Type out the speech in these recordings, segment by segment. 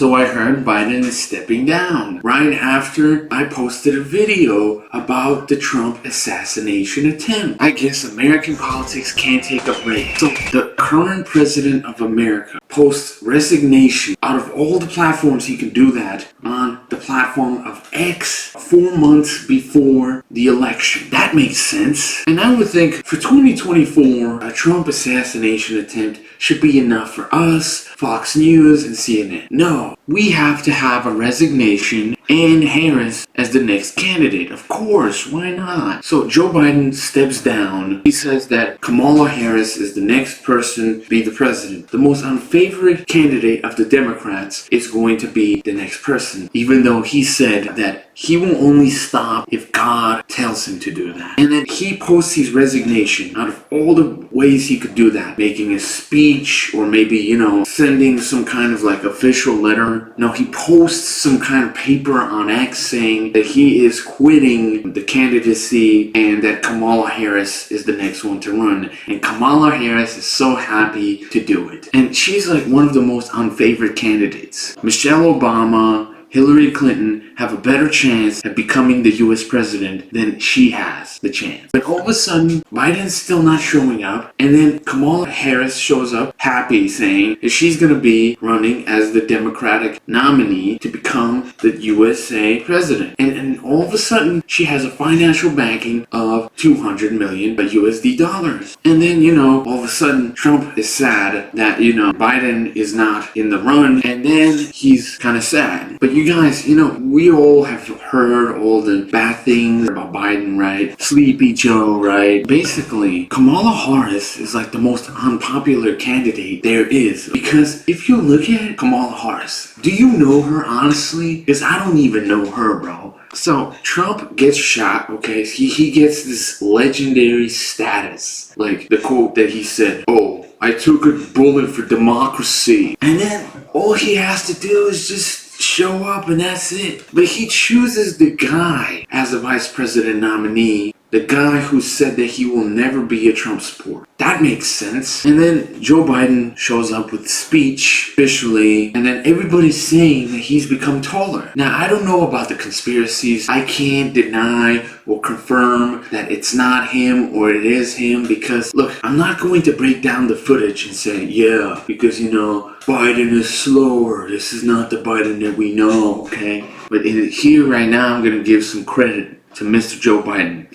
So I heard Biden is stepping down right after I posted a video about the Trump assassination attempt. I guess American politics can't take a break. So the current president of America posts resignation. Out of all the platforms he can do that, on the platform of X 4 months before the election. That makes sense. And I would think for 2024, a Trump assassination attempt should be enough for us, Fox News, and CNN. No, we have to have a resignation and Harris as the next candidate. Of course, why not? So Joe Biden steps down. He says that Kamala Harris is the next person to be the president. The most unfavored candidate of the Democrats is going to be the next person, even though he said that he will only stop if God tells him to do that. And then he posts his resignation. Out of all the ways he could do that, making a speech or maybe, sending some kind of like official letter. No, he posts some kind of paper on X saying that he is quitting the candidacy and that Kamala Harris is the next one to run. And Kamala Harris is so happy to do it. And she's like one of the most unfavored candidates. Michelle Obama, Hillary Clinton have a better chance at becoming the US president than she has the chance. But all of a sudden, Biden's still not showing up, and then Kamala Harris shows up happy saying that she's going to be running as the Democratic nominee to become the USA president. And all of a sudden, she has a financial backing of 200 million USD dollars. And then, all of a sudden, Trump is sad that, Biden is not in the run, and then he's kind of sad. But you guys, we all have heard all the bad things about Biden, right? Sleepy Joe, right? Basically, Kamala Harris is like the most unpopular candidate there is. Because if you look at Kamala Harris, do you know her honestly? Because I don't even know her, bro. So Trump gets shot, okay? He gets this legendary status. Like the quote that he said, "Oh, I took a bullet for democracy." And then all he has to do is just show up and that's it. But he chooses the guy as a vice president nominee, the guy who said that he will never be a Trump supporter. That makes sense. And then Joe Biden shows up with speech officially, and then everybody's saying that he's become taller. Now, I don't know about the conspiracies. I can't deny or confirm that it's not him or it is him because, look, I'm not going to break down the footage and say, yeah, because, Biden is slower. This is not the Biden that we know, okay? But here right now, I'm going to give some credit to Mr. Joe Biden.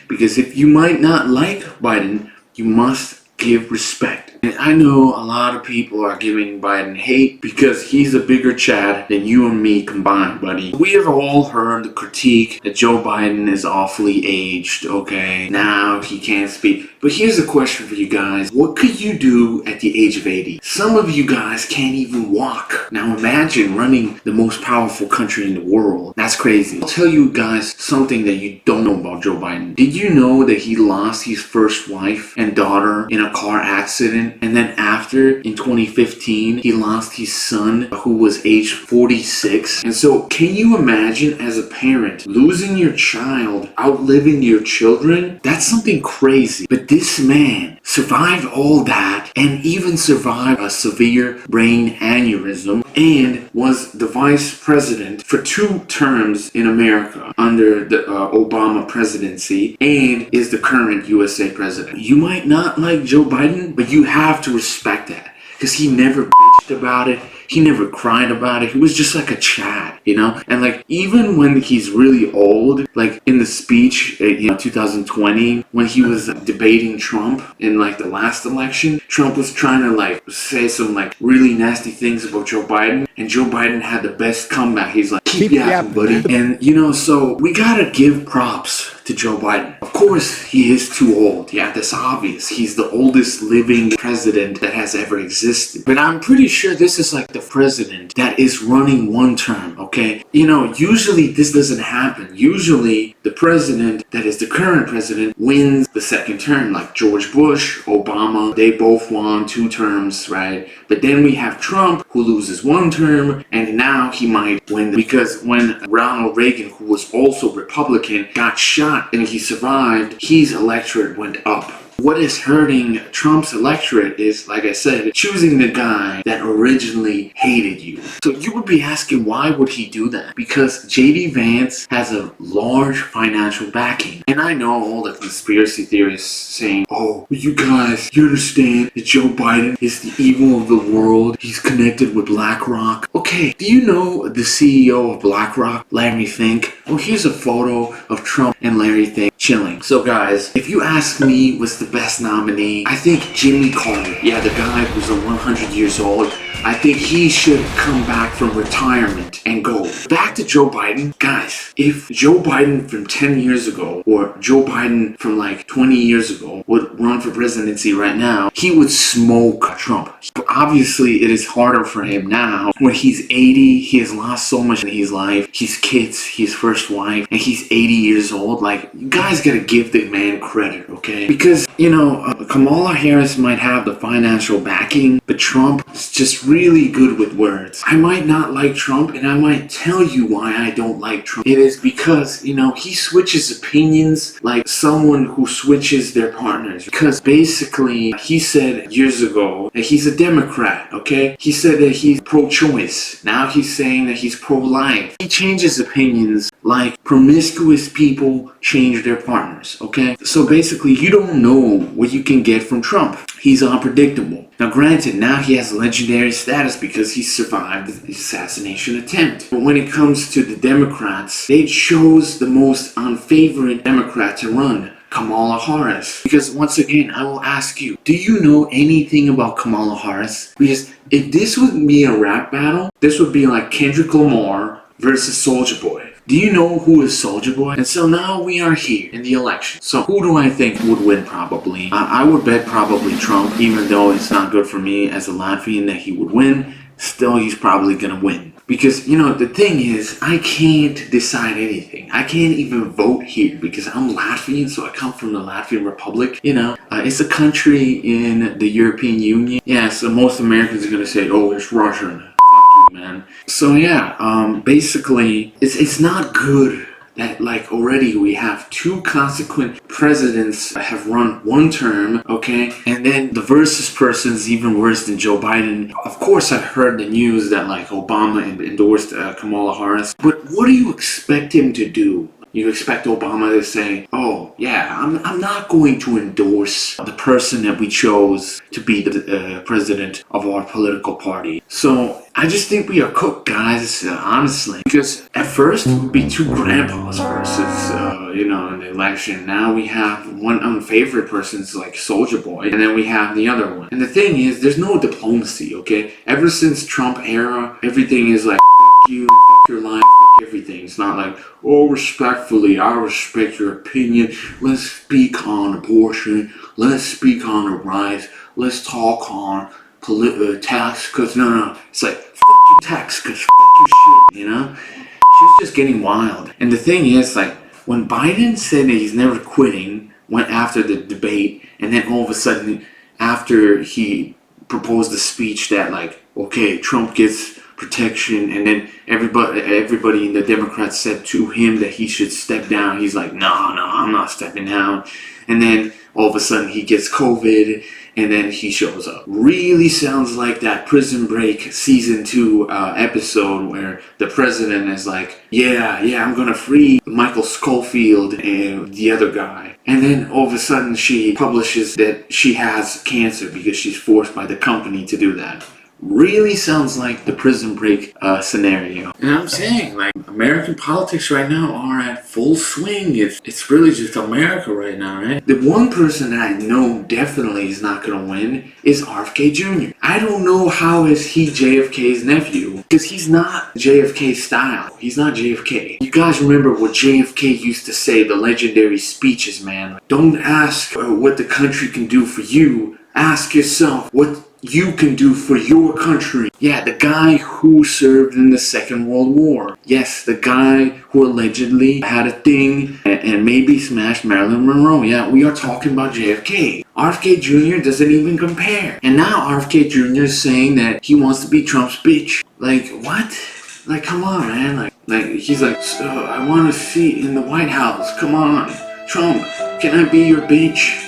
Because if you might not like Biden, you must give respect. And I know a lot of people are giving Biden hate because he's a bigger Chad than you and me combined, buddy. We have all heard the critique that Joe Biden is awfully aged, okay? Now he can't speak. But here's a question for you guys. What could you do at the age of 80? Some of you guys can't even walk. Now imagine running the most powerful country in the world. That's crazy. I'll tell you guys something that you don't know about Joe Biden. Did you know that he lost his first wife and daughter in a car accident? And then after, in 2015, he lost his son who was age 46. And so can you imagine as a parent losing your child, outliving your children? That's something crazy. But this man survived all that and even survived a severe brain aneurysm and was the vice president for 2 terms in America under the Obama presidency and is the current USA president. You might not like Joe Biden, but you have to respect that because he never bitched about it. He never cried about it. He was just like a Chad, And like even when he's really old, like in the speech, 2020, when he was debating Trump in like the last election, Trump was trying to like say some like really nasty things about Joe Biden, and Joe Biden had the best comeback. He's like, keep yapping, buddy. And so we gotta give props to Joe Biden. Of course, he is too old. Yeah, that's obvious. He's the oldest living president that has ever existed. But I'm pretty sure this is like the president that is running 1 term, okay? Usually this doesn't happen. Usually the president that is the current president wins the 2nd term, like George Bush, Obama, they both won 2 terms, right? But then we have Trump who loses 1 term, and now he might win because when Ronald Reagan, who was also Republican, got shot and he survived, his electorate went up. What is hurting Trump's electorate is, like I said, choosing the guy that originally hated you. So you would be asking, why would he do that? Because J.D. Vance has a large financial backing. And I know all the conspiracy theorists saying, oh, you guys, you understand that Joe Biden is the evil of the world. He's connected with Blackrock. Okay, do you know the CEO of Blackrock, Larry Fink? Well, here's a photo of Trump and Larry Fink chilling. So guys, if you ask me what's the best nominee, I think Jimmy Carter, yeah, the guy who's 100 years old, I think he should come back from retirement and go. Back to Joe Biden. Guys, if Joe Biden from 10 years ago or Joe Biden from like 20 years ago would run for presidency right now, he would smoke Trump. But obviously, it is harder for him now when he's 80. He has lost so much in his life. His kids, his first wife, and he's 80 years old. Like, you guys gotta give the man credit, okay? Because, you know, Kamala Harris might have the financial backing, but Trump is just really good with words. I might not like Trump, and I might tell you why I don't like Trump. It is because, you know, he switches opinions like someone who switches their partners. Because basically, he said years ago that he's a Democrat, okay? He said that he's pro-choice. Now he's saying that he's pro-life. He changes opinions like promiscuous people change their partners, okay? So basically, you don't know what you can get from Trump. He's unpredictable. Now granted, now he has legendary status because he survived the assassination attempt. But when it comes to the Democrats, they chose the most unfavorite Democrat to run, Kamala Harris. Because once again, I will ask you, do you know anything about Kamala Harris? Because if this would be a rap battle, this would be like Kendrick Lamar versus Soulja Boy. Do you know who is Soulja Boy? And so now we are here in the election. So who do I think would win probably? I would bet probably Trump, even though it's not good for me as a Latvian that he would win. Still, he's probably gonna win. Because, you know, the thing is, I can't decide anything. I can't even vote here because I'm Latvian, so I come from the Latvian Republic. You know, it's a country in the European Union. Yeah, so most Americans are gonna say, oh, it's Russian. Man. So yeah, basically, it's not good that like already we have two consequent presidents that have run one term, okay? And then the versus person is even worse than Joe Biden. Of course, I've heard the news that like Obama endorsed Kamala Harris, but what do you expect him to do? You expect Obama to say, oh, yeah, I'm not going to endorse the person that we chose to be the president of our political party. So I just think we are cooked, guys, honestly. Because at first, it would be two grandpas versus, you know, in the election. Now we have one unfavorite person, like Soulja Boy, and then we have the other one. And the thing is, there's no diplomacy, okay? Ever since Trump era, everything is like, fuck you, fuck your life, fuck everything. It's not like, oh, respectfully, I respect your opinion. Let's speak on abortion. Let's speak on the rights. Let's talk on tax cuts. No. It's like, fuck you tax cuts, fuck you shit, you know? Shit's just getting wild. And the thing is, like, when Biden said that he's never quitting, went after the debate, and then all of a sudden, after he proposed the speech that, like, okay, Trump gets protection, and then everybody in the Democrats said to him that he should step down. He's like, no, I'm not stepping down. And then all of a sudden he gets COVID, and then he shows up. Really sounds like that Prison Break season 2 episode where the president is like, yeah, I'm gonna free Michael Schofield and the other guy. And then all of a sudden she publishes that she has cancer because she's forced by the company to do that. Really sounds like the Prison Break scenario. And I'm saying, like, American politics right now are at full swing. It's really just America right now, right? The one person that I know definitely is not gonna win is RFK Jr. I don't know how is he JFK's nephew, because he's not JFK style. He's not JFK. You guys remember what JFK used to say, the legendary speeches, man. Don't ask what the country can do for you. Ask yourself what you can do for your country. Yeah, the guy who served in the Second World War. Yes, the guy who allegedly had a thing and maybe smashed Marilyn Monroe. Yeah, we are talking about JFK. RFK Jr. doesn't even compare. And now RFK Jr. is saying that he wants to be Trump's bitch. Like, what? Like, come on, man. Like he's like, I want a seat in the White House. Come on. Trump, can I be your bitch?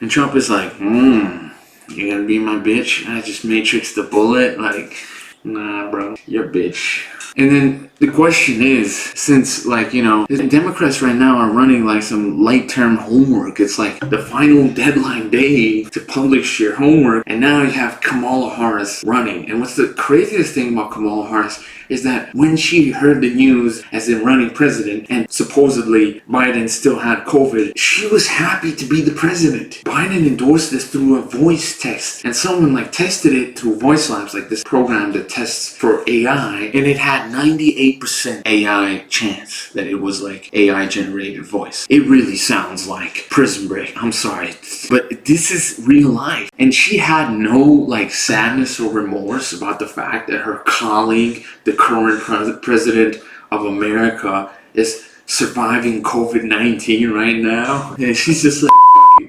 And Trump is like, you're gonna be my bitch? I just matrix the bullet? Like, nah, bro, you're a bitch. And then the question is, since like, you know, the Democrats right now are running like some light term homework. It's like the final deadline day to publish your homework. And now you have Kamala Harris running. And what's the craziest thing about Kamala Harris is that when she heard the news as in running president and supposedly Biden still had COVID, she was happy to be the president. Biden endorsed this through a voice text, and someone like tested it through Voice Labs, like this program that tests for AI, and it had 98% AI chance that it was like AI generated voice. It really sounds like Prison Break. I'm sorry, but this is real life. And she had no like sadness or remorse about the fact that her colleague, the current president of America, is surviving COVID-19 right now. And she's just like,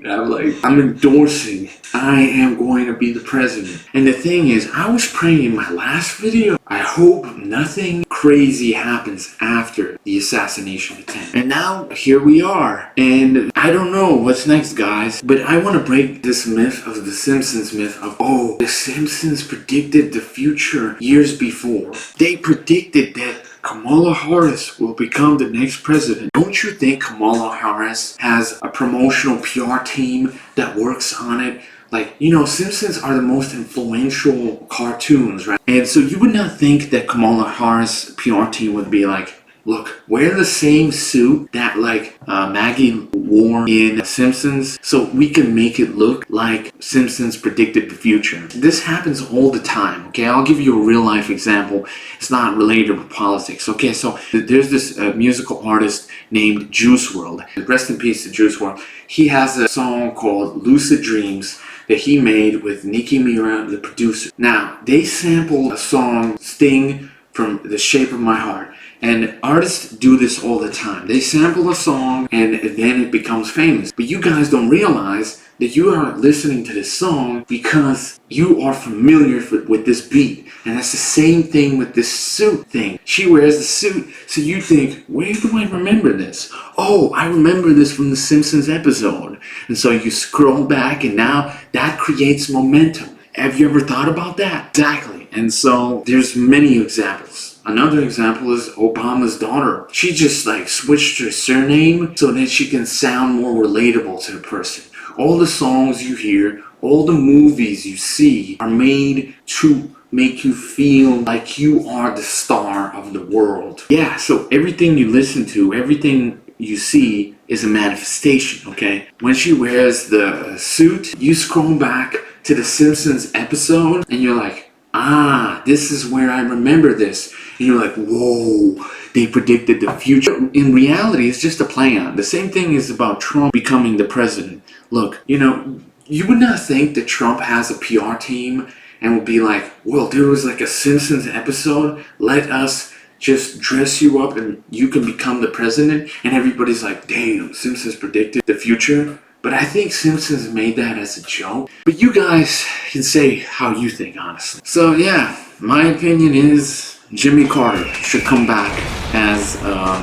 I'm endorsing, I am going to be the president. And the thing is, I was praying in my last video, I hope nothing crazy happens after the assassination attempt. And now here we are. And I don't know what's next, guys, but I want to break this myth of the Simpsons myth of, oh, the Simpsons predicted the future years before. They predicted that Kamala Harris will become the next president. Don't you think Kamala Harris has a promotional PR team that works on it? Like, you know, Simpsons are the most influential cartoons, right? And so you would not think that Kamala Harris' PR team would be like, look, wear the same suit that like Maggie wore in Simpsons so we can make it look like Simpsons predicted the future. This happens all the time, okay? I'll give you a real life example. It's not related to politics, okay? So there's this musical artist named Juice WRLD. Rest in peace to Juice WRLD. He has a song called Lucid Dreams that he made with Nicki Mira, the producer. Now, they sampled a song, Sting, from The Shape of My Heart. And artists do this all the time. They sample a song and then it becomes famous. But you guys don't realize that you are listening to this song because you are familiar with this beat. And that's the same thing with this suit thing. She wears the suit, so you think, where do I remember this? Oh, I remember this from the Simpsons episode. And so you scroll back and now that creates momentum. Have you ever thought about that? Exactly. And so there's many examples. Another example is Obama's daughter. She just like switched her surname so that she can sound more relatable to the person. All the songs you hear, all the movies you see are made to make you feel like you are the star of the world. Yeah, so everything you listen to, everything you see is a manifestation, okay? When she wears the suit, you scroll back to the Simpsons episode and you're like, ah, this is where I remember this. And you're like, whoa, they predicted the future. In reality, it's just a play on. The same thing is about Trump becoming the president. Look, you know, you would not think that Trump has a PR team and would be like, well, there was like a Simpsons episode. Let us just dress you up and you can become the president. And everybody's like, damn, Simpsons predicted the future. But I think Simpsons made that as a joke. But you guys can say how you think, honestly. So yeah, my opinion is Jimmy Carter should come back as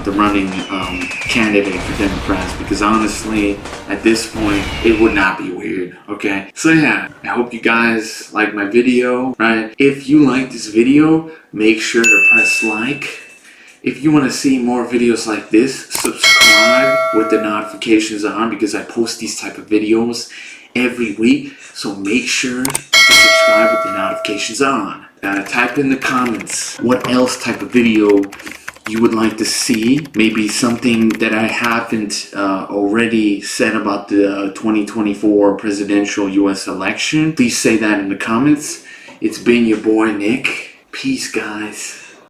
the running candidate for Democrats, because honestly, at this point, it would not be weird, okay? So yeah, I hope you guys like my video, right? If you like this video, make sure to press like. If you want to see more videos like this, subscribe with the notifications on, because I post these type of videos every week. So make sure to subscribe with the notifications on. Type in the comments what else type of video you would like to see. Maybe something that I haven't already said about the 2024 presidential US election. Please say that in the comments. It's been your boy Nick. Peace, guys.